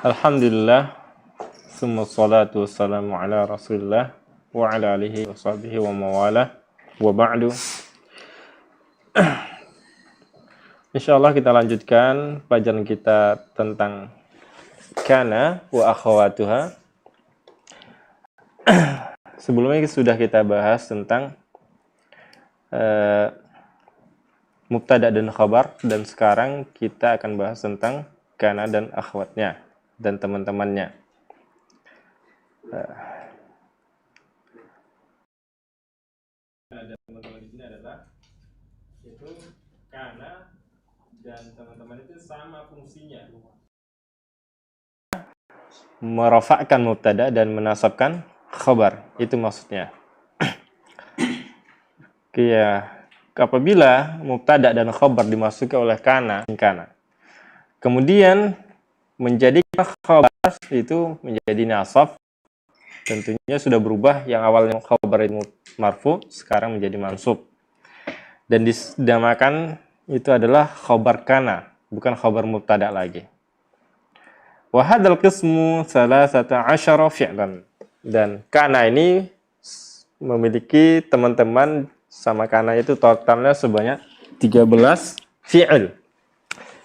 Alhamdulillah, summa salatu wassalamu ala rasulillah wa ala alihi wa sahbihi wa mawalah wa ba'du. Insyaallah kita lanjutkan pelajaran kita tentang kana wa akhawatuha. Sebelumnya sudah kita bahas tentang mubtada dan khabar, dan sekarang kita akan bahas tentang kana dan akhwatnya dan teman-temannya. Dan teman-teman di sini adalah itu kana dan teman-teman itu sama fungsinya, merafa'kan mubtada dan menasabkan khabar, itu maksudnya. Ya, apabila mubtada dan khabar dimasuki oleh kana, kemudian menjadi khabar itu menjadi nasab, tentunya sudah berubah, yang awalnya khabar itu marfu sekarang menjadi mansub, dan dinamakan itu adalah khabar kana, bukan khabar mubtada lagi. Wa hadzal qismu 13 fi'lan, dan kana ini memiliki teman-teman sama kana itu totalnya sebanyak 13 fi'il.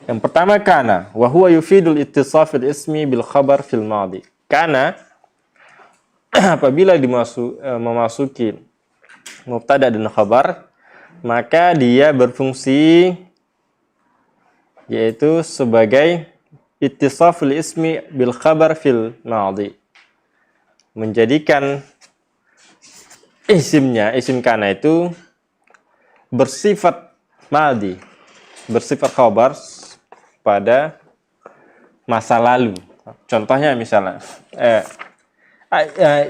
Yang pertama kana, wa huwa yufidul ittisafil ismi bil khabar fil madi. Kana apabila memasuki mubtada dan khabar, maka dia berfungsi yaitu sebagai ittisaful ismi bil khabar fil madi, menjadikan isim kana itu bersifat madi, bersifat khabar pada masa lalu. Contohnya misalnya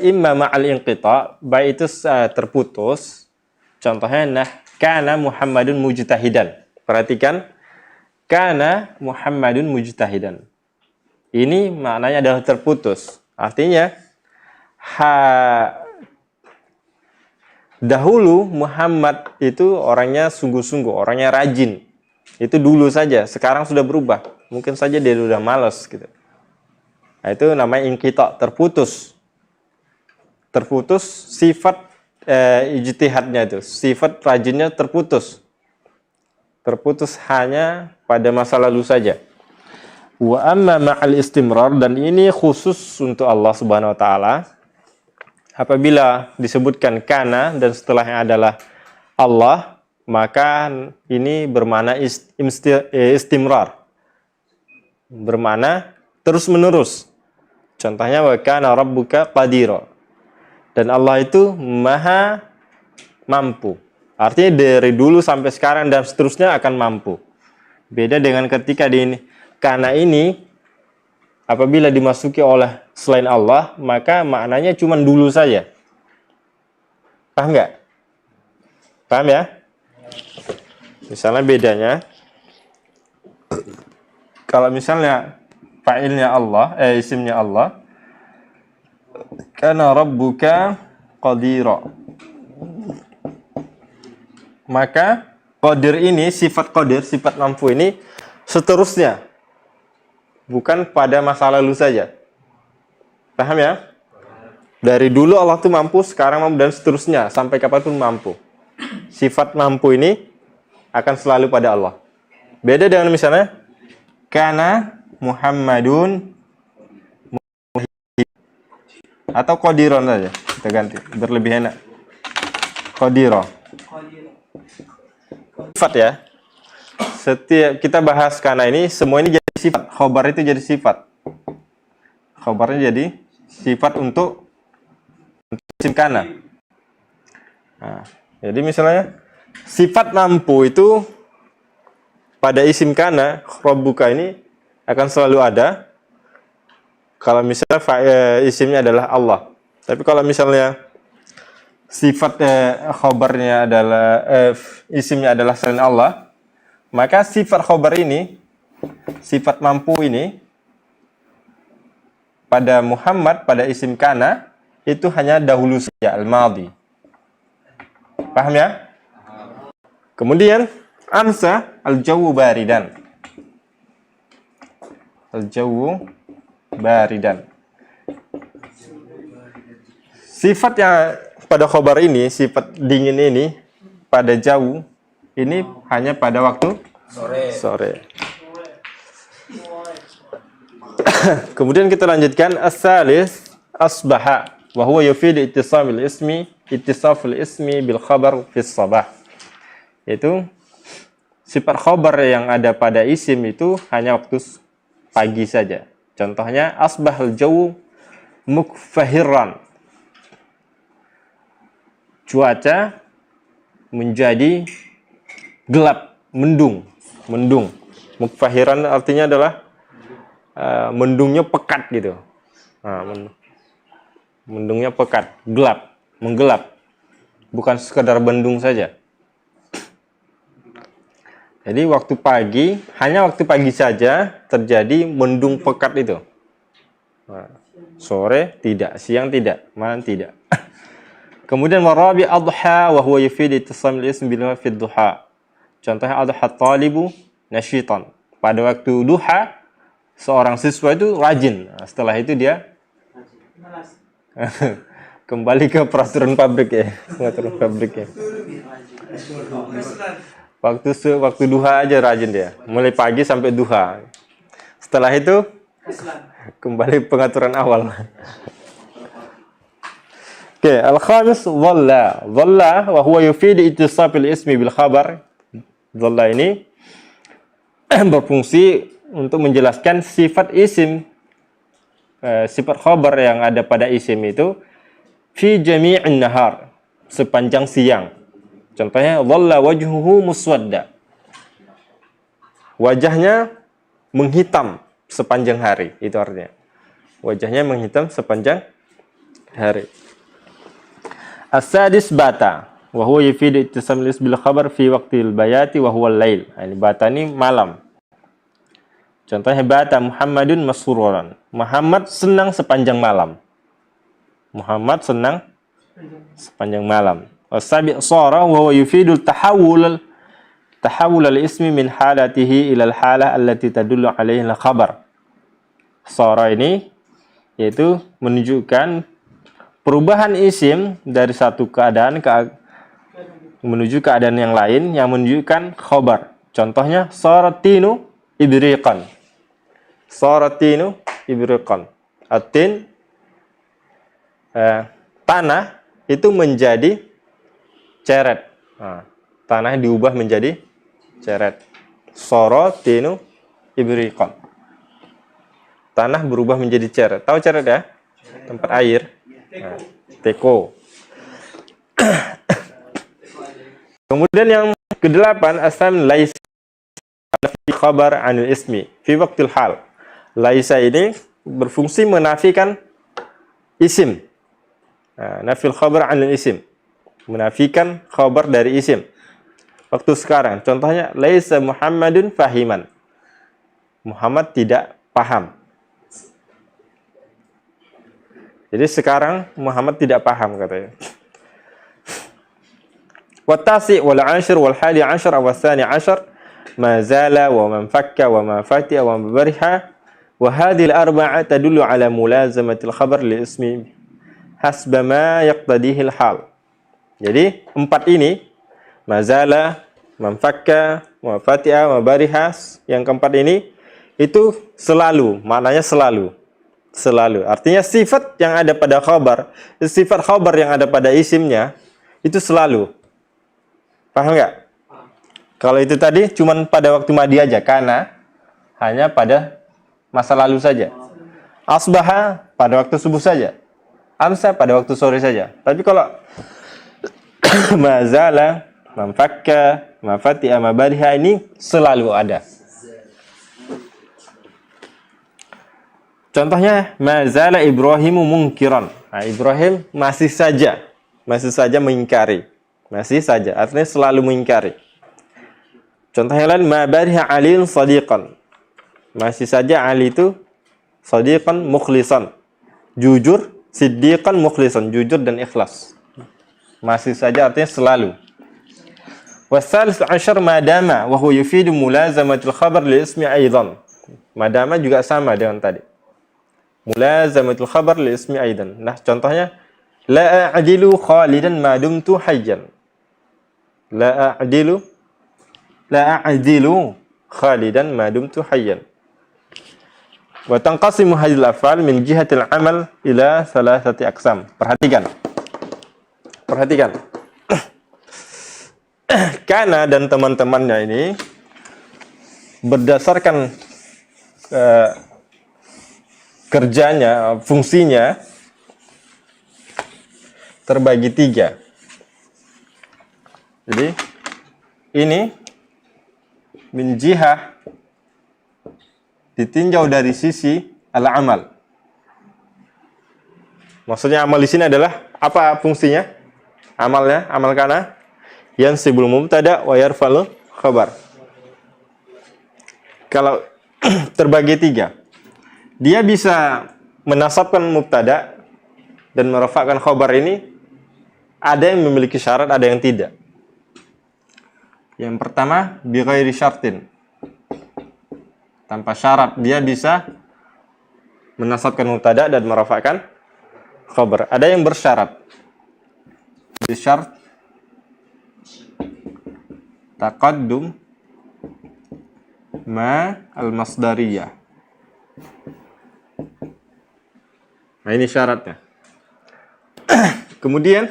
imma ma'al inqita, baik itu terputus. Contohnya nah kana Muhammadun mujtahidan. Perhatikan, kana Muhammadun mujtahidan. Ini maknanya adalah terputus. Artinya dahulu Muhammad itu orangnya sungguh-sungguh, orangnya rajin. Itu dulu saja, sekarang sudah berubah. Mungkin saja dia sudah malas gitu. Nah, itu namanya inqita, terputus. Terputus sifat ijtihadnya itu, sifat rajinnya terputus. Terputus hanya pada masa lalu saja. Wa amma ma'al istimrar, dan ini khusus untuk Allah Subhanahu wa taala. Apabila disebutkan kana dan setelahnya adalah Allah, maka ini bermakna istimrar. Bermakna terus-menerus. Contohnya wa kana rabbuka qadira. Dan Allah itu maha mampu. Artinya dari dulu sampai sekarang dan seterusnya akan mampu. Beda dengan ketika di kana ini, apabila dimasuki oleh selain Allah, maka maknanya cuma dulu saja. Paham nggak? Paham ya? Misalnya bedanya, kalau misalnya fa'ilnya Allah, isimnya Allah, kana rabbuka qadira, maka qadir ini, sifat qadir, sifat mampu ini seterusnya, bukan pada masa lalu saja. Paham ya? Dari dulu Allah tuh mampu, sekarang mampu, dan seterusnya sampai kapanpun mampu. Sifat mampu ini akan selalu pada Allah. Beda dengan misalnya kana Muhammadun atau qadiron saja, kita ganti biar lebih enak. Qadira. Sifat ya. Setiap kita bahas kana ini, semua ini jadi sifat. Khobar itu jadi sifat. Khobarnya jadi sifat untuk isim kana. Nah, jadi misalnya sifat mampu itu pada isim kana, rabbuka ini akan selalu ada. Kalau misalnya isimnya adalah Allah. Tapi kalau misalnya sifat khobarnya adalah isimnya adalah selain Allah, maka sifat khobar ini, sifat mampu ini pada Muhammad, pada isim kana, itu hanya dahulu saja, al-madi. Paham ya? Kemudian amsa al-jawu baridan. Al-jawu baridan. Sifat yang pada khabar ini, sifat dingin ini pada jauh ini hanya pada waktu sore. Kemudian kita lanjutkan as-salis asbaha wa huwa yufidu ittisafil ismi bil khabar fi sabah. Itu sifat khabar yang ada pada isim itu hanya waktu pagi saja. Contohnya asbahal jawu mukfahiran. Cuaca menjadi gelap, mendung. Mukfahiran artinya adalah mendungnya pekat gitu. Nah, mendungnya pekat, gelap, menggelap. Bukan sekadar mendung saja. Jadi waktu pagi, hanya waktu pagi saja terjadi mendung pekat itu. Nah, sore tidak, siang tidak, malam tidak. Kemudian warabi adha wa huwa yufidu ittisamil ism bil fi duha. Contohnya adha talibu nasyitan. Pada waktu duha seorang siswa itu rajin. Nah, setelah itu dia kembali ke peraturan pabrik ya, peraturan pabrik ya. Waktu duha aja rajin dia. Mulai pagi sampai duha. Setelah itu kembali pengaturan awal. Oke, al-khamis dhalla. Dhalla wa huwa yufidu ittisafil ismi bil khabar. Dhalla ini berfungsi untuk menjelaskan sifat isim, sifat khabar yang ada pada isim itu fi jami'in nahar, sepanjang siang. Contohnya dhalla wajhuhu muswadda. Wajahnya menghitam sepanjang hari, itu artinya. Wajahnya menghitam sepanjang hari. As-sadis bata wa huwa yufidu ittisamil ism bil khabar fi waqtil bayati wa huwa al-lail. Ini bata ini malam. Contohnya bata Muhammadun masruran. Muhammad senang sepanjang malam. Muhammad senang sepanjang malam. As-sabi' sara wa huwa yufidu tahawul al-ismi min halatihi ila al-halah allati tadullu 'alaihi al-khabar. Sara ini yaitu menunjukkan perubahan isim dari satu keadaan menuju keadaan yang lain yang menunjukkan khabar. Contohnya saratinu ibriqan. Saratinu ibriqan. Atin tanah itu menjadi ceret. Nah, tanah diubah menjadi ceret. Saratinu ibriqan. Tanah berubah menjadi ceret. Tahu ceret ya? Tempat air. Nah, teko. Kemudian yang ke-8 asal laisa fi khabar 'anil ismi fi waqtil hal. Laisa ini berfungsi menafikan isim. Nah, nafil khabar 'anil isim. Menafikan khabar dari isim. Waktu sekarang, contohnya laisa Muhammadun fahiman. Muhammad tidak paham. Jadi sekarang Muhammad tidak paham katanya. Wat-tasi' wal 'ashir wal hadi 'ashar wa tsani 'ashar ma zala wa man fakka wa ma fatiha wa ma bariha wa hadhihi al-arba'a tadullu 'ala mulazamati al-khabar li ismi hasba ma yaqtadihi al-hal. Jadi empat ini mazala, man fakka, wa fatiha, wa bariha, yang keempat ini itu selalu, maknanya selalu. Selalu. Artinya sifat yang ada pada khabar, sifat khabar yang ada pada isimnya itu selalu. Paham nggak? Kalau itu tadi cuman pada waktu madi aja, karena hanya pada masa lalu saja. Asbaha pada waktu subuh saja. Amsa pada waktu sore saja. Tapi kalau mazala, mamfakka, mafatiha, mabariha ini selalu ada. Contohnya mazala Ibrahimu munkiran. Nah, Ibrahim masih saja mengingkari. Masih saja, artinya selalu mengingkari. Contohnya lain mabariha Aliun sadiqan. Masih saja Ali itu sadiqan mukhlisan. Jujur, siddiqan mukhlisan, jujur dan ikhlas. Masih saja artinya selalu. Wasalis ashar madama wa huwa yufidu mulazamatul khabar li ismi aidan. Madama juga sama dengan tadi. mulazamatul khabar li ismi aidan. Nah, contohnya la a'dilu khalidan ma dumtu hayyan. La a'dilu khalidan ma dumtu hayyan. Wa tanqasimu hadhil af'al min jihatil amal ila thalathati aqsam. Perhatikan. Kana dan teman-temannya ini berdasarkan kerjanya, fungsinya terbagi 3. Jadi ini min jihah ditinjau dari sisi al-amal. Maksudnya amal di sini adalah apa fungsinya? Amalnya, amal kana yansibul mubtada wa yarfa'ul khabar. Kalau terbagi 3, dia bisa menasabkan mubtada dan merafa'kan khabar ini ada yang memiliki syarat, ada yang tidak. Yang pertama, bi ghairi syartin. Tanpa syarat dia bisa menasabkan mubtada dan merafa'kan khabar. Ada yang bersyarat. Bisyarat taqaddum ma al-masdariyah. Nah, ini syaratnya. Kemudian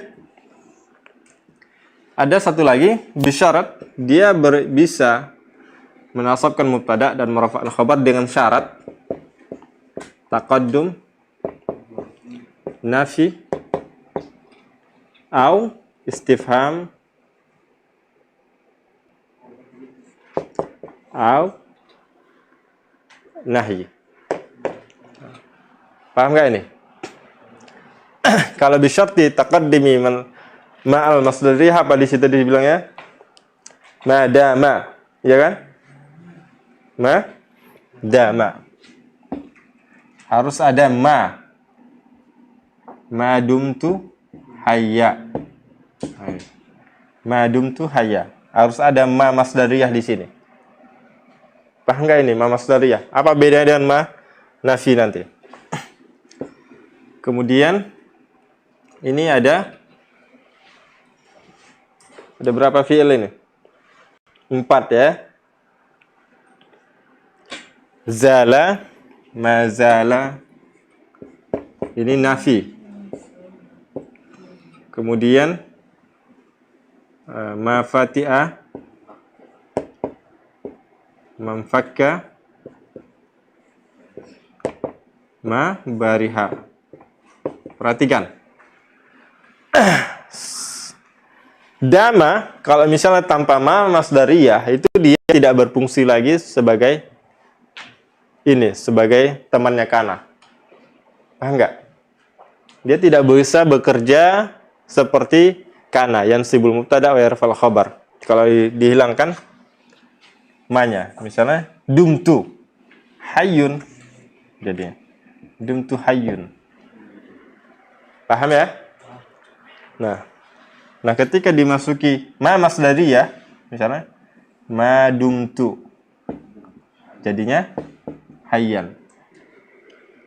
ada satu lagi, bisyarat dia bisa menasabkan mubtada dan merafa'kan khabar dengan syarat taqaddum nafi au istifham au nahi. Paham nggak ini? Kalau bisyarti taqaddimi ma'al masdariyah, apa di situ dibilangnya? Madama, ya kan? Dama. Harus ada ma. Madumtu hayya. Madumtu hayya. Harus ada ma masdariyah di sini. Paham nggak ini ma masdariyah? Apa bedanya dengan ma nafi nanti? Kemudian ini ada berapa fi'il ini? 4 ya. Zala, mazala. Ini nafi. Kemudian mafati'ah, mamfakka, ma bariha. Perhatikan. Dama, kalau misalnya tanpa ma masdariyah, itu dia tidak berfungsi lagi sebagai temannya kana. Paham nggak? Dia tidak bisa bekerja seperti kana yang sibul mubtada wa yarfa'ul khabar. Kalau dihilangkan ma-nya, misalnya dumtu hayyun, jadi dumtu hayyun. Paham ya? Nah, ketika dimasuki ma masdariyah, misalnya ma dumtu, jadinya hayyan.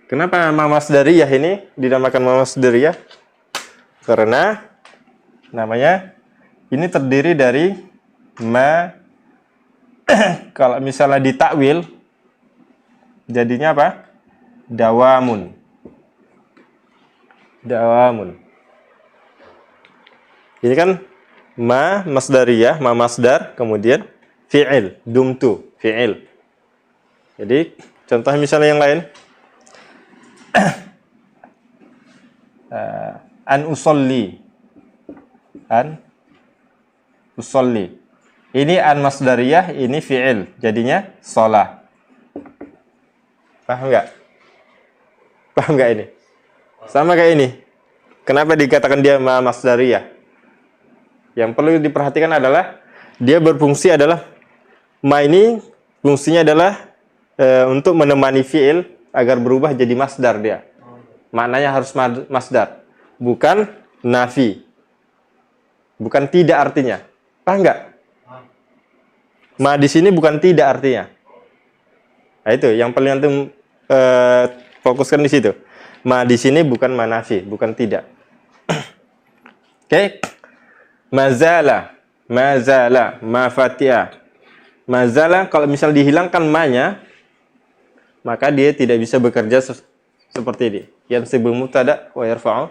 Kenapa ma masdariyah ini dinamakan ma masdariyah? Karena namanya ini terdiri dari ma. Kalau misalnya ditakwil, jadinya apa? Dawamun. Ini kan ma masdariyah, ma masdar, kemudian fi'il, dumtu, fi'il. Jadi contoh misalnya yang lain, an usolli. Ini an masdariyah, ini fi'il, jadinya sholah. Paham nggak ini? Sama kayak ini. Kenapa dikatakan dia ma masdariyah? Yang perlu diperhatikan adalah dia berfungsi adalah ma ini fungsinya adalah untuk menemani fi'il agar berubah jadi masdar dia. Maknanya harus masdar, bukan nafi. Bukan tidak artinya. Paham nggak? Ma di sini bukan tidak artinya. Nah, itu yang paling nanti fokuskan di situ. Ma di sini bukan manafi, bukan tidak. Oke. Mazala, mazala, mafatia. Mazala kalau misal dihilangkan ma-nya, maka dia tidak bisa bekerja seperti ini. Yang sebelum mubtada wa yarfa'u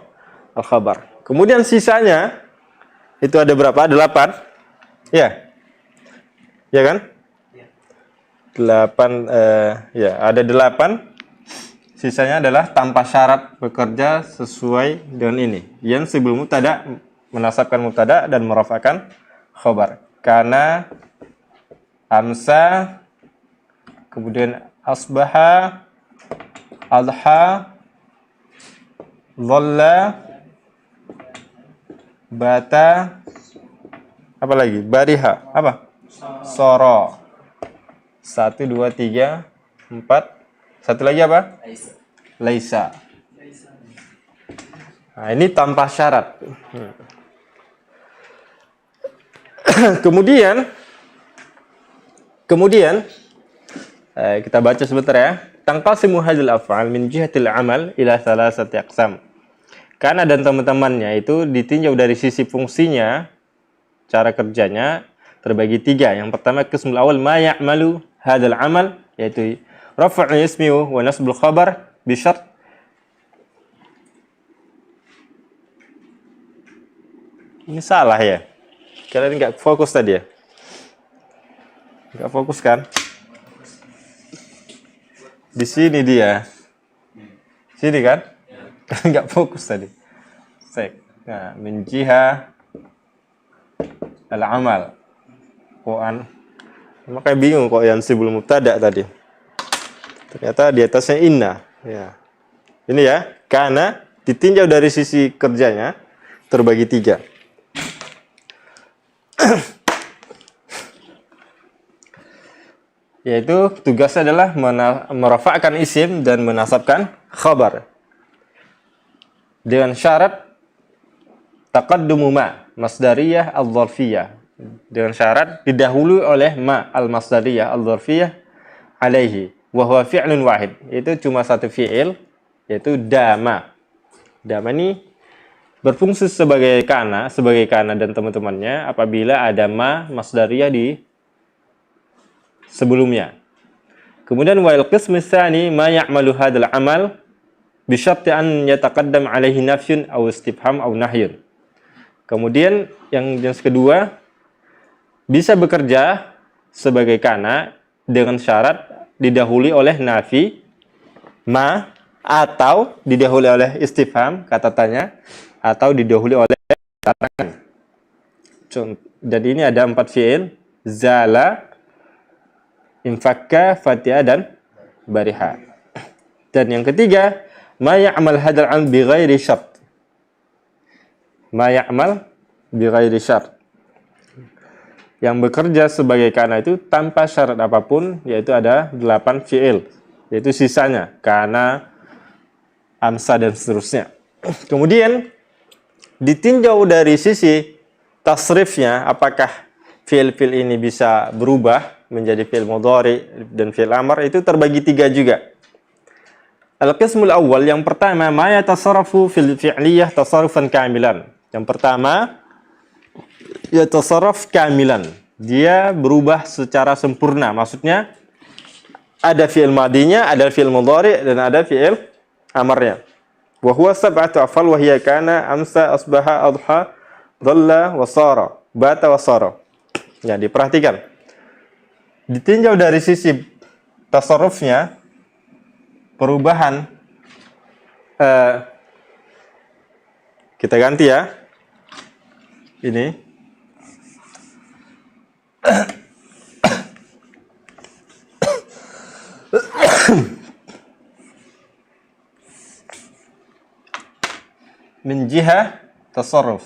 al-khabar. Kemudian sisanya itu ada berapa? 8. Ya. Ya kan? 8 ya, ada 8. Sisanya adalah tanpa syarat bekerja sesuai dengan ini. Yang sebelum mubtada menasabkan mubtada dan merafa'kan khabar. Karena amsa, kemudian asbaha, adha, dhalla, bata, apa lagi? Bariha, apa? Soro. 1, 2, 3, 4. Satu lagi apa? Laisa. Nah, ini tanpa syarat. Kemudian kita baca sebentar ya. Tanqasimu hadzal af'al min jihatil amal ila thalathati aqsam. Kana dan teman-temannya itu ditinjau dari sisi fungsinya, cara kerjanya terbagi 3. Yang pertama qismul awal ma ya'malu hadzal amal, yaitu raf'u ismi wa nasbul khabar bi syart. Ini salah ya. Kalian nggak fokus tadi ya? Nggak fokus kan? Di sini dia. Sini kan? Nggak fokus tadi. Sek. Nah, min jiha al-amal. Makanya bingung kok yang sebelum mubtada tadi. Ternyata di atasnya inna. Ya. Ini ya, karena ditinjau dari sisi kerjanya terbagi 3. Yaitu tugasnya adalah merafa'kan isim dan menasabkan khabar. Dengan syarat taqaddumu ma masdariyah al-dzarfiyah. Dengan syarat didahului oleh ma al-masdariyah al-dzarfiyah alaihi. Wahwa fi'lun wahid, itu cuma satu fi'il, yaitu dama. Dama ini berfungsi sebagai kana dan teman-temannya apabila ada ma masdariyah di sebelumnya. Kemudian wal qismu tsani ma ya'malu hadzal amal bi syarti an yataqaddam alaihi nafyun aw istifham aw nahyun. Kemudian yang kedua bisa bekerja sebagai kana dengan syarat didahului oleh nafi ma, atau didahului oleh istifham kata tanya, atau didahului oleh larangan. Jadi ini ada 4 fi'il: zala, infakka, fatiha, dan bariha. Dan yang ketiga, ma ya'mal hadzal am bi ghairi syart. Ma ya'mal bi ghairi syart. Yang bekerja sebagai kana itu tanpa syarat apapun, yaitu ada 8 fi'il, yaitu sisanya kana, amsa, dan seterusnya. Kemudian ditinjau dari sisi tasrifnya, apakah fi'il-fi'il ini bisa berubah menjadi fi'il mudhari dan fi'il amr, itu terbagi 3 juga. Al-qismul awal, yang pertama ma yatasarrafu fil fi'liyah tasarrufan kamilan. Yang pertama, yatasarraf kamilan, dia berubah secara sempurna. Maksudnya ada fi'il madinya, ada fi'il mudhari, dan ada fi'il amarnya. Wa huwa sab'atu af'al wa hiya kana, amsa, asbaha, adha, dhalla, wa sara, bata, wa sara. Ya, diperhatikan. Ditinjau dari sisi tasarrufnya, perubahan, kita ganti ya. Ini min jihah tasarruf.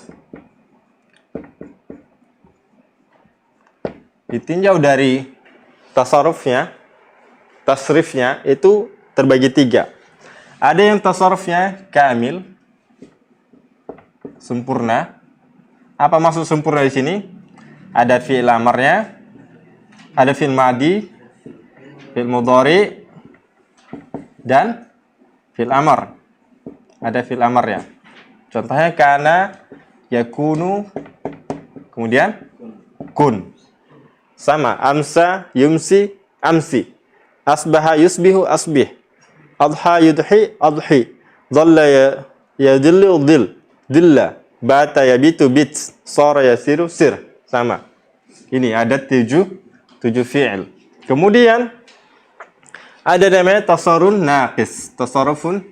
Ditinjau dari tasarrufnya, tasrifnya itu terbagi 3. Ada yang tasarrufnya kamil, sempurna. Apa maksud sempurna di sini? Ada fi'il amarnya, ada fi'il madi, fi'il mudhari, dan Fil amar. Ada fil amar ya. Contohnya kana, yakunu, kemudian kun. Sama, amsa, yumsi, amsi. Asbaha, yusbihu, asbih. Adha, yudhi, adhi. Dhalla, yadillu, dhil. Dilla. Bata, yabitu, bit. Sara, yasiru, sir. Sama. Ini ada tujuh fi'il. Kemudian ada namanya tasarrufun naqis. Tasarrufun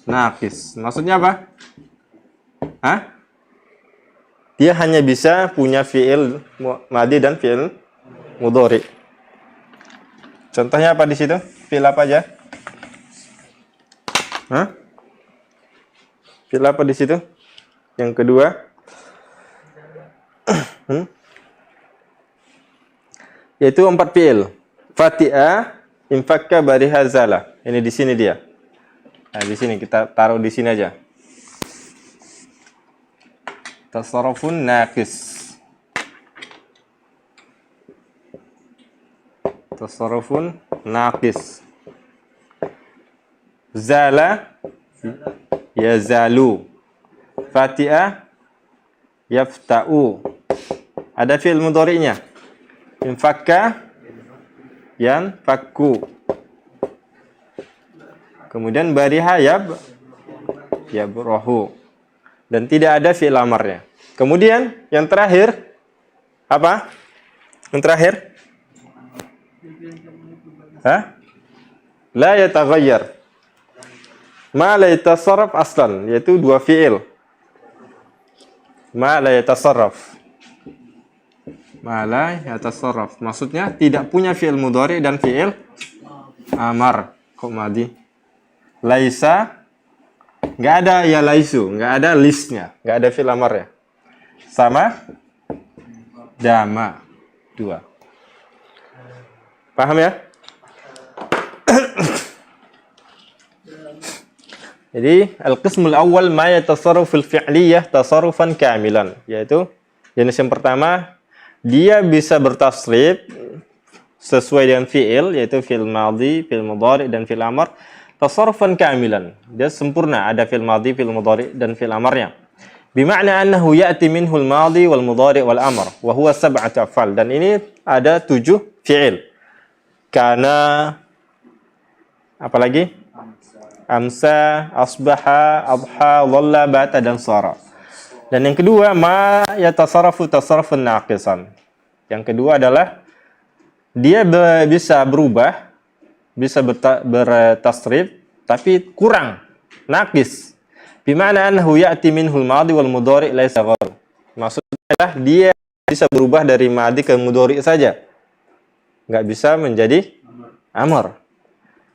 naqis. Maksudnya apa? Hah? Dia hanya bisa punya fi'il madi dan fi'il mudhari. Contohnya apa di situ? Fi'il apa aja? Hah? Fi'il apa di situ? Yang kedua? Yaitu 4 fi'il. Fati'a, infakka, bariha, zala. Ini di sini dia. Nah, di sini kita taruh di sini aja. Tasarrufun naqis. Tasarrufun naqis. Zala, yazalu. Fati'a, yafta'u. Ada fi'il mudhari'nya. Infakka, yanfakku. Kemudian bariha, yabrahu. Dan tidak ada fi'il amarnya. Kemudian yang terakhir apa? Yang terakhir? Hah? La yataghayyar. Ma la yatasarraf aslan, yaitu 2 fi'il. Ma la yatasarraf. Ma la yatasarraf. Maksudnya tidak punya fi'il mudhari dan fi'il amar. Kok madi? Laisa, nggak ada ya laisu, nggak ada listnya, nggak ada fi'il amar ya. Sama dama 2. Paham ya? Jadi al-qismul awal ma yatasarrafu fil fi'liyah tasarrufan kamilan, yaitu jenis yang pertama dia bisa bertasrif sesuai dengan fi'il, yaitu fi'il madhi, fi'il mudhari dan fi'il amar tasarrufan kamilan. Dia sempurna, ada fi'il madhi, fi'il mudhari dan fi'il amarnya. Bima'na annahu ya'ti minhu al-madhi wal mudhari wal amr wa huwa 7 af'al. Dan ini ada 7 fi'il. Kana, apalagi? Amsa, asbaha, adha, dhalla, bata dan sara. Dan yang kedua, ma yatasarrafu tasarrufun naqisan. Yang kedua adalah dia bisa berubah, bisa bertasrif, tapi kurang, naqis. Bima'na annahu ya'ti minhul madhi wal mudhari laysa ghar. Maksudnya adalah dia bisa berubah dari madhi ke mudhari saja. Nggak bisa menjadi amar.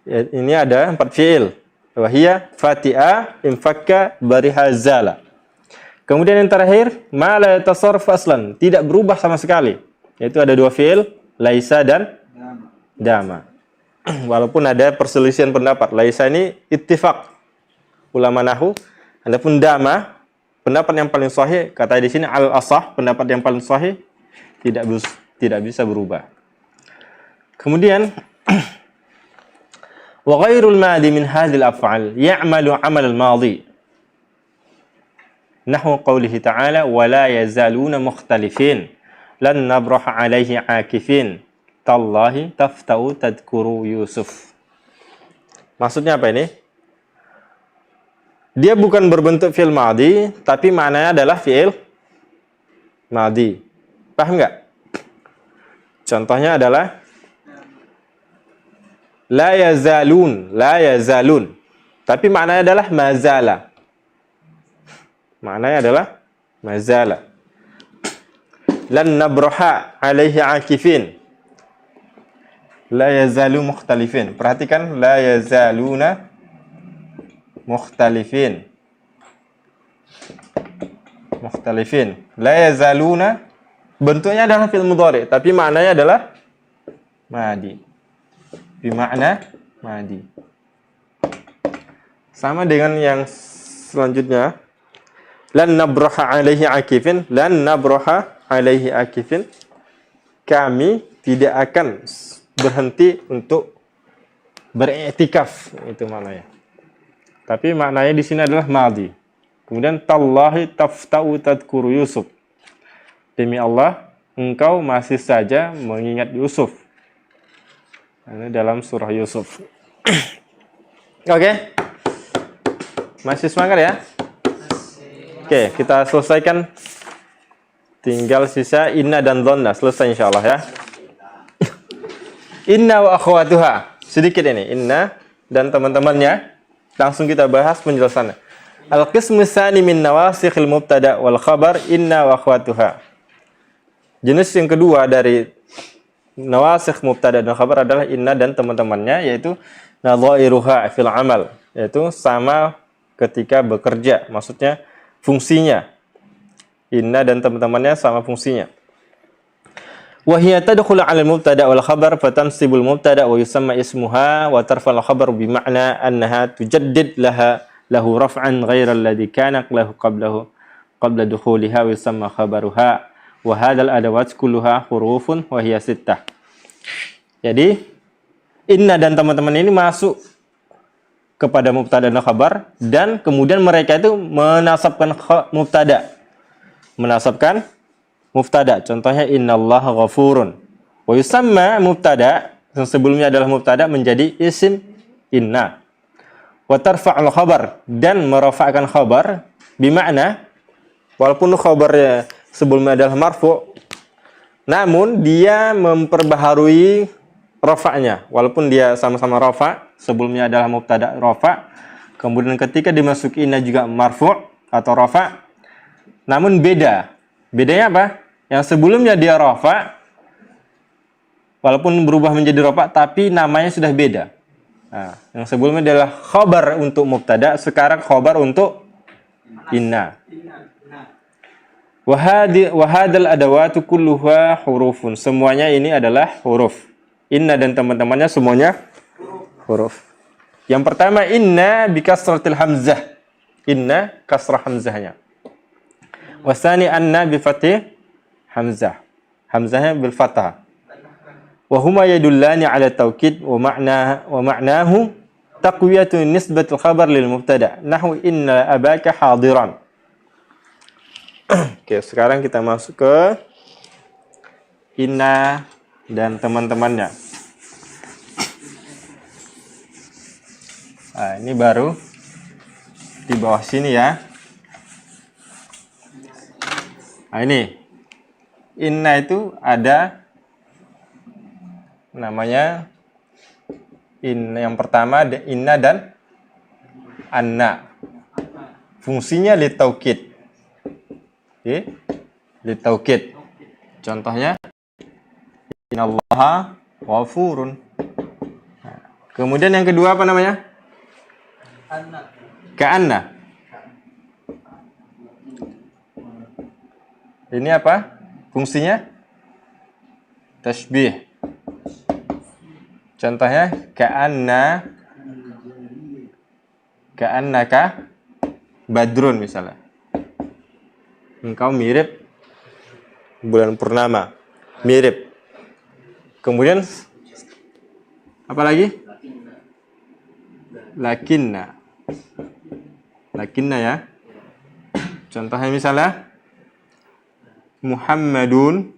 Ya, ini ada 4 fi'il. Wahia fati'a, infakka, bariha, zala. Kemudian yang terakhir, ma la yatasarraf aslan, tidak berubah sama sekali. Yaitu ada 2 fi'il, laisa dan dama. Walaupun ada perselisihan pendapat. Laisa ini ittifaq ulama nahwu, adapun dama, pendapat yang paling sahih, kata di sini al-asah, pendapat yang paling sahih tidak bisa berubah. Kemudian wa ghairul madi min hadhil af'al ya'malu 'amal al-madi. Nahwu qawlihi ta'ala wa la yazaluna mukhtalifin lan nabraha 'alaihi 'akifin tallahi tafta'u tadhkuru Yusuf. Maksudnya apa ini? Dia bukan berbentuk fi'il madi, tapi maknanya adalah fi'il madi. Paham nggak? Contohnya adalah la yazalun, la yazalun. Tapi maknanya adalah mazala. Maknanya adalah mazala. Lan nabraha alaihi akifin. La yazalu mukhtalifin. Perhatikan, la yazaluna mukhtalifin. Mukhtalifin. La yazaluna bentuknya adalah fi'il mudhari, tapi maknanya adalah madi. Bimakna madi. Sama dengan yang selanjutnya. Lan nabraha alaihi akifin. Lan nabraha alaihi akifin. Kami tidak akan berhenti untuk beriktikaf, itu maknanya. Tapi maknanya di sini adalah madhi. Kemudian tallahi tafta'u tadhkuru Yusuf. Demi Allah, engkau masih saja mengingat Yusuf. Ini dalam surah Yusuf. Oke. Masih semangat ya? Oke, kita selesaikan. Tinggal sisa inna dan dhanna. Selesai insyaallah ya. Inna wa akhwatuha. Sedikit ini, inna dan teman-temannya. Langsung kita bahas penjelasannya. Al-qismu tsani min nawasikhil mubtada wal khabar inna wa akhwatuha. Jenis yang kedua dari nawasikh mubtada dan khabar adalah inna dan teman-temannya, yaitu nadhairuha fil amal, yaitu sama ketika bekerja, maksudnya fungsinya. Inna dan teman-temannya sama fungsinya. Wa hiya tadkhulu 'ala al-mubtada wal khabar fatansibul mubtada wa yusamma ismuha wa tarfa'u al-khabar bi ma'na annaha tujaddid lahu raf'an ghayra alladhi kana lahu qabla dukhuliha wa yusamma khabaruha wa hadzal adawat kulluha hurufun wa hiya sittah. Jadi inna dan teman-teman ini masuk kepada mubtada dan khabar, dan kemudian mereka itu menasabkan mubtada. Contohnya innallaha ghafurun. Wa yusamma mubtada, yang sebelumnya adalah mubtada, menjadi isim inna. Wa tarfa'ul khabar, dan merafa'kan khabar bimakna, walaupun khabarnya sebelumnya adalah marfu', namun dia memperbaharui rafa'nya. Walaupun dia sama-sama rafa', sebelumnya adalah mubtada rafa', kemudian ketika dimasuki inna juga marfu' atau rafa', namun beda. Bedanya apa? Yang sebelumnya dia rafa, walaupun berubah menjadi rafa, tapi namanya sudah beda. Nah, yang sebelumnya adalah khabar untuk mubtada, sekarang khabar untuk inna. Wahadal adawatu kulluha hurufun. Semuanya ini adalah huruf. Inna dan teman-temannya semuanya huruf. Yang pertama inna bikasratil hamzah. Inna kasrah hamzahnya. Wasani anna bi fathih hamzah. Hamzahnya bil fathah. Wa huma yadullani ala taukid wa ma'nahu taqwiyatu nisbatul khabar lil mubtada. Nahwu inna abaka hadiran. Oke, sekarang kita masuk ke inna dan teman-temannya. Nah, ini baru di bawah sini ya. Nah, ini inna itu ada namanya yang pertama inna dan anna. Fungsinya litaukid. Oke, litaukid. Contohnya innallaha ghafurun. Nah, kemudian yang kedua apa namanya? Ka'anna. Ini apa? Fungsinya tasbih. Contohnya ka'annaka badrun misalnya. Engkau mirip bulan purnama. Mirip. Kemudian apa lagi? Lakinna. Lakinna ya. Contohnya misalnya Muhammadun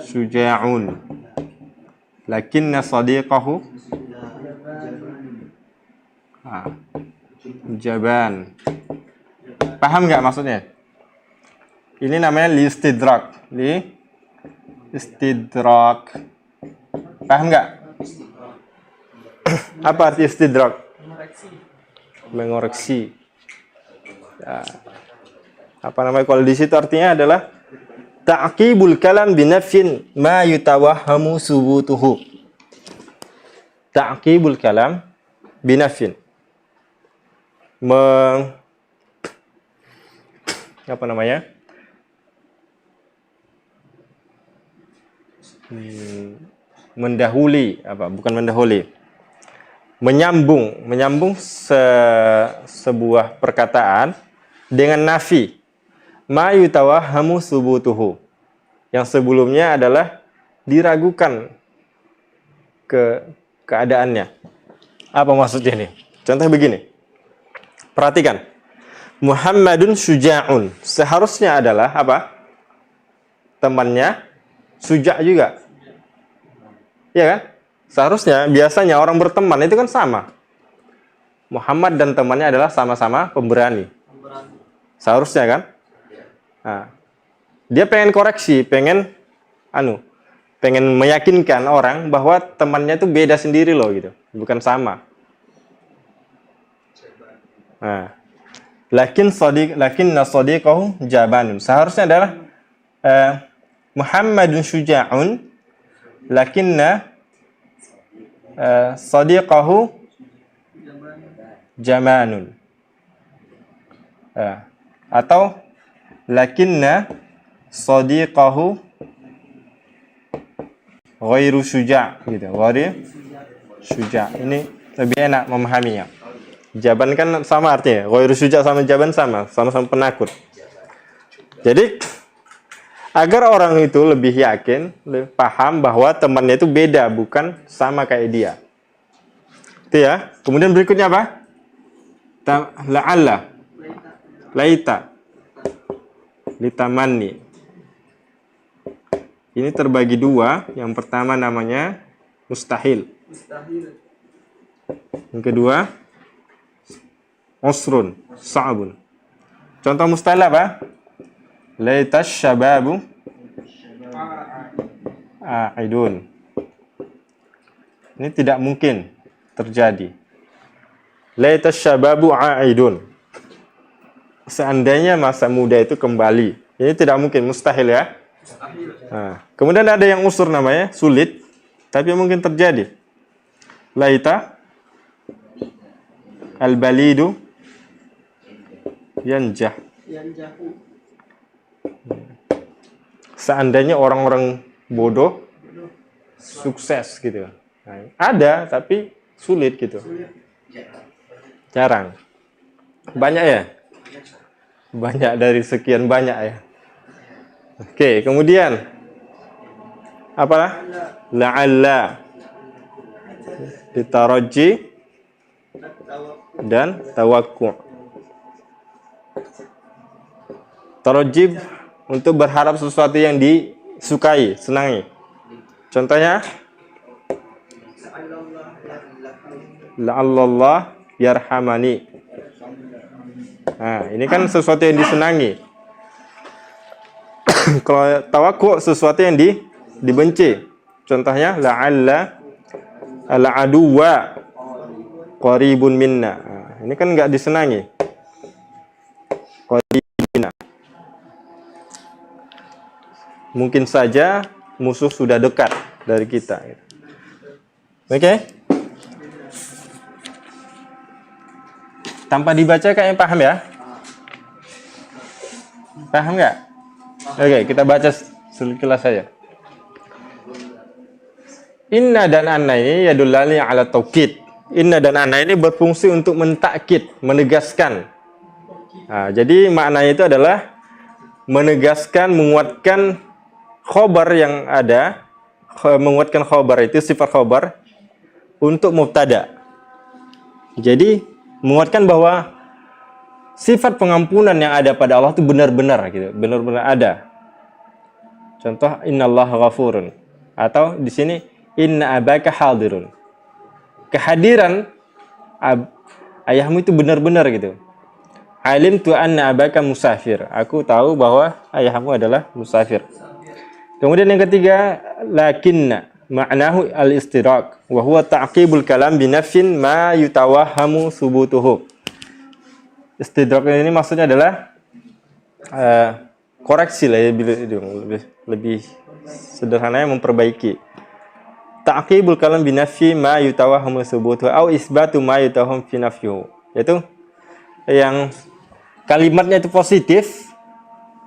syuja'un. Lakinna sadiqahu jaban. Paham nggak maksudnya? Ini namanya listidrak. Istidrak. Paham nggak? Apa arti istidrak? Mengoreksi. Ya. Apa namanya? Kalau di situ artinya adalah ta'qibul kalam binafyin ma yutawahhamu subutuhu. Ta'qibul kalam binafyin. Apa namanya? Mendahului, bukan mendahului. Menyambung sebuah perkataan dengan nafi. Ma yutawahhamu subutuhu. Yang sebelumnya adalah diragukan keadaannya. Apa maksudnya nih? Contoh begini. Perhatikan. Muhammadun syuja'un. Seharusnya adalah apa? Temannya suja' juga. Iya kan? Seharusnya, biasanya orang berteman itu kan sama. Muhammad dan temannya adalah sama-sama pemberani. Seharusnya kan? Nah, dia pengen koreksi, pengen meyakinkan orang bahwa temannya itu beda sendiri loh gitu, bukan sama. Nah, lakinna sadiqahu jabanun. Seharusnya adalah Muhammadun syuja'un lakinna sadiqahu jamanun. Atau lakinna sadiqahu ghairu syuja' gitu. Ghairu syuja'. Ini lebih enak memahaminya. Jaban kan sama artinya. Ghairu syuja' sama jaban sama-sama penakut. Jadi agar orang itu lebih yakin, lebih paham bahwa temannya itu beda, bukan sama kayak dia. Itu ya. Kemudian berikutnya apa? La'alla, laita, litamanni. Ini terbagi dua. Yang pertama namanya mustahil. Yang kedua usrun, sa'bun. Contoh mustahil apa? Laitas syababu a'idun. Ini tidak mungkin terjadi. Laitas syababu a'idun. Seandainya masa muda itu kembali. Ini tidak mungkin, mustahil ya. Nah, kemudian ada yang usur namanya sulit, tapi mungkin terjadi. Laita al-balidu yanjah. Seandainya orang-orang bodoh sukses gitu. Nah, ada tapi sulit gitu. Jarang. Banyak ya? Banyak dari sekian banyak ya. Oke, kemudian apa? La'alla, ditaraji dan tawakku'. Tarajib untuk berharap sesuatu yang disukai, senangi. Contohnya la'allallah yarhamani. Nah, ini kan sesuatu yang disenangi. Kalau tawakku sesuatu yang dibenci. Contohnya la'alla al-aduwa qaribun minna. Nah, ini kan enggak disenangi. Qaribun minna. Mungkin saja musuh sudah dekat dari kita. Oke? Tanpa dibaca kayaknya paham ya? Paham nggak? Oke, kita baca sekilas saja. Inna dan anna ini yadullani ala taukid. Inna dan anna ini berfungsi untuk mentakkid, menegaskan. Nah, jadi maknanya itu adalah menegaskan, menguatkan khobar yang ada, menguatkan khobar itu sifat khobar untuk mubtada. Jadi menguatkan bahwa sifat pengampunan yang ada pada Allah itu benar-benar gitu, benar-benar ada. Contoh innallaha ghafurun, atau di sini inna abaka hadirun. Kehadiran ayahmu itu benar-benar gitu. Alim tu anna abaka musafir. Aku tahu bahwa ayahmu adalah musafir. Kemudian yang ketiga, lakinna ma'nahu al-istiraq wa huwa ta'qibul kalam bi nafsin ma yutawahhamu subutuhu. Istidrak ini maksudnya adalah koreksi lah ya, lebih sederhananya memperbaiki. Ta'qibul kalam bi nafsi ma yutawahhamu subutuhu au isbatu ma yutawahham fi nafyihi. Yaitu yang kalimatnya itu positif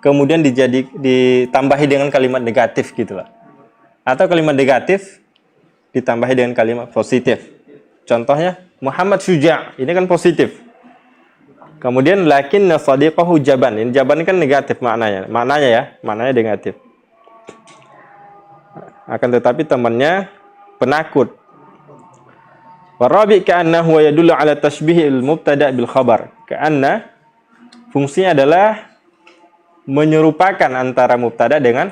kemudian ditambahi dengan kalimat negatif gitulah. Atau kalimat negatif ditambahi dengan kalimat positif. Contohnya Muhammad syuja', ini kan positif. Kemudian lakinna sadiqahu jaban. Ini jaban kan negatif maknanya. Maknanya negatif. Akan tetapi temannya penakut. Warabi ka'annahu yadullu ala tashbihil mubtada bil khabar. Ka'anna fungsinya adalah menyerupakan antara mubtada dengan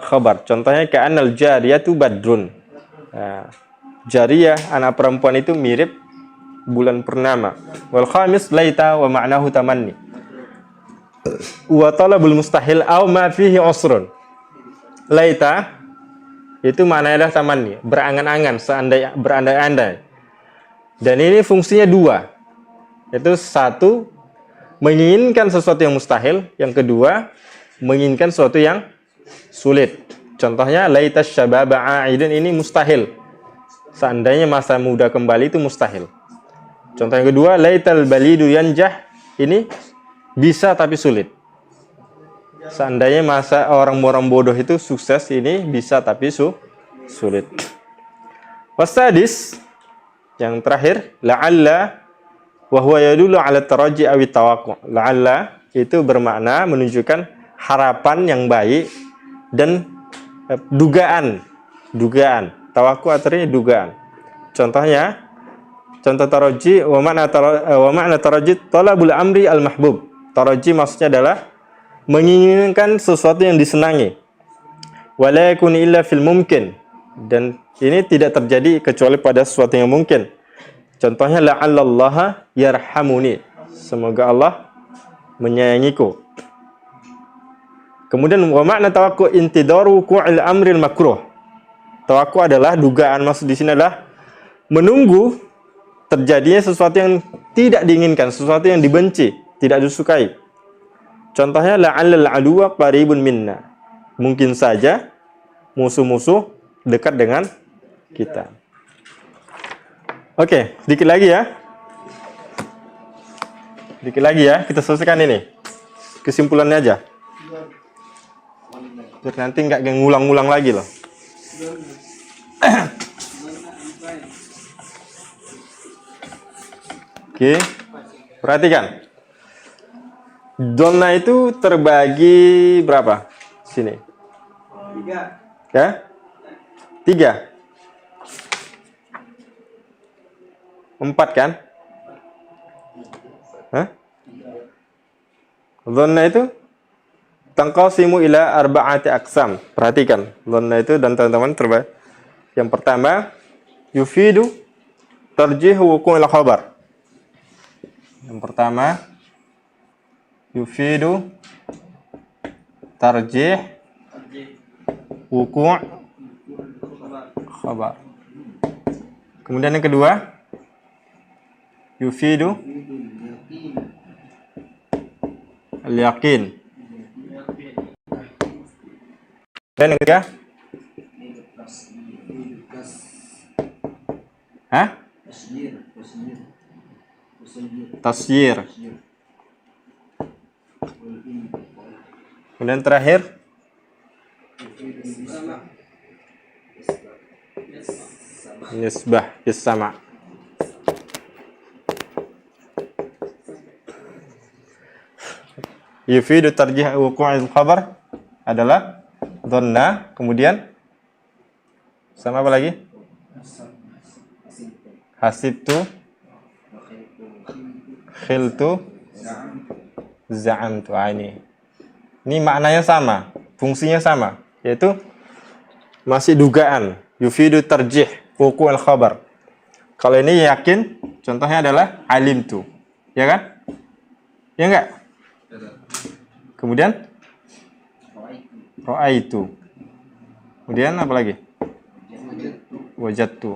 khabar. Contohnya ka'annal jariyatu badrun. Nah, jariyah anak perempuan itu mirip bulan purnama. Wal khamis laita wa ma'nahu tamanni. Wa talabul mustahil aw ma fihi usrun. Laita itu maknanya adalah tamanni, berangan-angan, seandainya, berandai-andai. Dan ini fungsinya dua. Yaitu satu, menginginkan sesuatu yang mustahil. Yang kedua, menginginkan sesuatu yang sulit. Contohnya, laita syababa a'idin, ini mustahil. Seandainya masa muda kembali itu mustahil. Contoh yang kedua, laital balidu yanjah, ini bisa tapi sulit. Seandainya masa orang-orang bodoh itu sukses, ini bisa tapi sulit. Wasadis, yang terakhir, la'alla wa huwa yadullu ala taraji awi tawaqu'. La'alla itu bermakna menunjukkan harapan yang baik dan dugaan. Tawaqu' artinya dugaan. Contohnya, contoh taraji wa ma'na taraji talabul amri al mahbub. Taraji maksudnya adalah menginginkan sesuatu yang disenangi. Wala yakun illa fil mumkin. Dan ini tidak terjadi kecuali pada sesuatu yang mungkin. Contohnya la'allallaha yarhamuni. Semoga Allah menyayangiku. Kemudian wa ma'na tawaqku' intidaru wuqu'il amril makruh. Tawaqku' adalah dugaan, maksud di sini adalah menunggu terjadinya sesuatu yang tidak diinginkan, sesuatu yang dibenci, tidak disukai. Contohnya la'allal aduwa qaribun minna. Mungkin saja musuh-musuh dekat dengan kita. Oke, sedikit lagi ya. Kita selesaikan ini. Kesimpulannya aja. Biar nanti nggak ngulang-ngulang lagi loh. Oke, perhatikan. Donna itu terbagi berapa? Sini. 3. Ya? 3. 4 kan? Hah? Dhanna itu tanqasimu ila arba'ati aqsam. Perhatikan, dhanna itu dan teman-teman terbagi. Yang pertama, yufidu tarjih wuqu'il khabar. Yang pertama, yufidu tarjih wuqu' khabar. Kemudian yang kedua, yufidu al-yaqin. Dan yang ketiga, tasyir. Kemudian terakhir, nisbah bis-sama'. Yufidu tarjih wuqu'il khabar adalah dhanna, kemudian sama apa lagi? Hasibtu, khiltu, za'amtu. Ini maknanya sama, fungsinya sama, yaitu masih dugaan. Yufidu tarjih wuqu'il khabar. Kalau ini yakin, contohnya adalah alimtu. Ya kan? Ya enggak? Kemudian ra'aitu. Kemudian apa lagi? Wajadtu.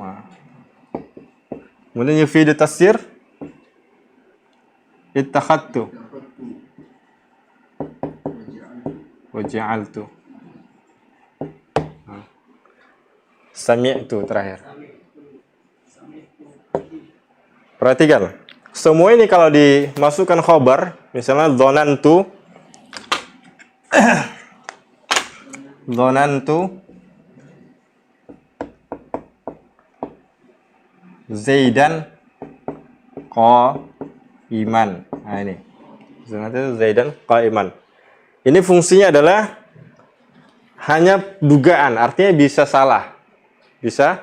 Kemudian yufidu tasyir, ittakhadtu, waja'altu, sami'tu terakhir. Perhatikan, semua ini kalau dimasukkan khabar, misalnya dhonantu, dhonantu Zaidan qa'iman. Nah ini. Zaidan qa'iman. Ini fungsinya adalah hanya dugaan, artinya bisa salah. Bisa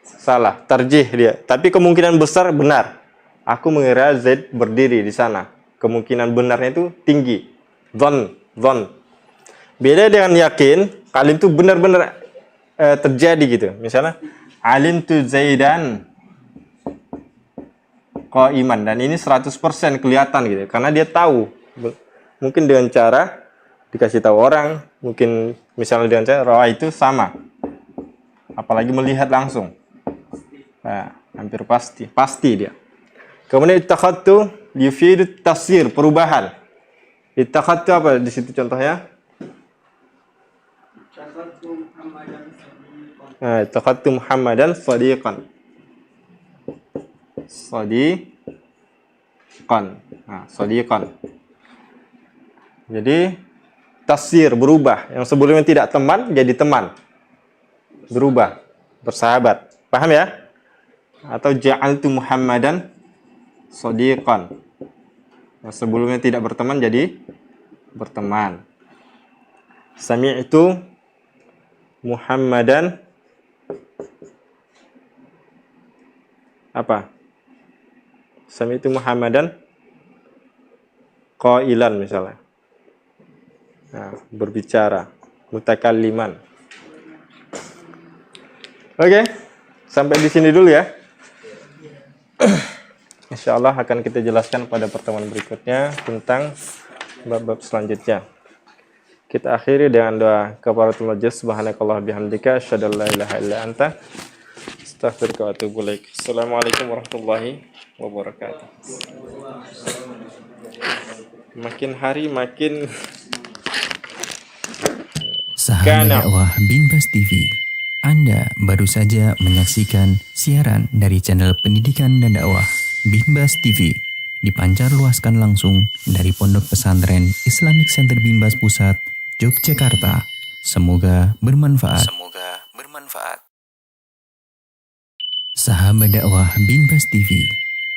Salah, tarjih dia. Tapi kemungkinan besar benar. Aku mengira Zaid berdiri di sana. Kemungkinan benarnya itu tinggi. Dhon. Beda dengan yakin, kalian itu benar-benar terjadi gitu. Misalnya, alimtu Zaidan qaiman, dan ini 100% kelihatan gitu. Karena dia tahu. Mungkin dengan cara dikasih tahu orang, mungkin misalnya dengan cara rawa itu sama. Apalagi melihat langsung. Nah, hampir pasti dia. Kemudian ittakhadtu yufidu tasir, perubahan. Ittakhadtu apa di situ contohnya? Nah, ittakhadtu Muhammadan shadiqan. Nah, shadiqan. Jadi tasir, berubah. Yang sebelumnya tidak teman jadi teman. Berubah, bersahabat. Paham ya? Atau ja'altu Muhammadan shadiqan. Yang sebelumnya tidak berteman jadi berteman. Sami'tu Muhammadan apa? Sami'tu Muhammadan qailan misalnya. Nah, berbicara, mutakalliman. Oke, sampai di sini dulu ya. Insyaallah akan kita jelaskan pada pertemuan berikutnya tentang bab-bab selanjutnya. Kita akhiri dengan doa kafaratul majlis. Subhanakallah bihamdika asyhadu an la ilaha illa anta astaghfiruka wa atubu ilaik. Assalamualaikum warahmatullahi wabarakatuh. Makin hari makin Sahabat dakwah Binbas TV, Anda baru saja menyaksikan siaran dari channel pendidikan dan dakwah Binbas TV, dipancar luaskan langsung dari Pondok Pesantren Islamic Center Binbas Pusat, Yogyakarta. Semoga bermanfaat. Sahabat dakwah Binbas TV,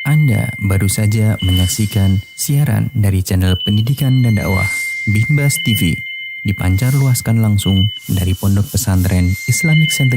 Anda baru saja menyaksikan siaran dari channel pendidikan dan dakwah Binbas TV, dipancar luaskan langsung dari Pondok Pesantren Islamic Center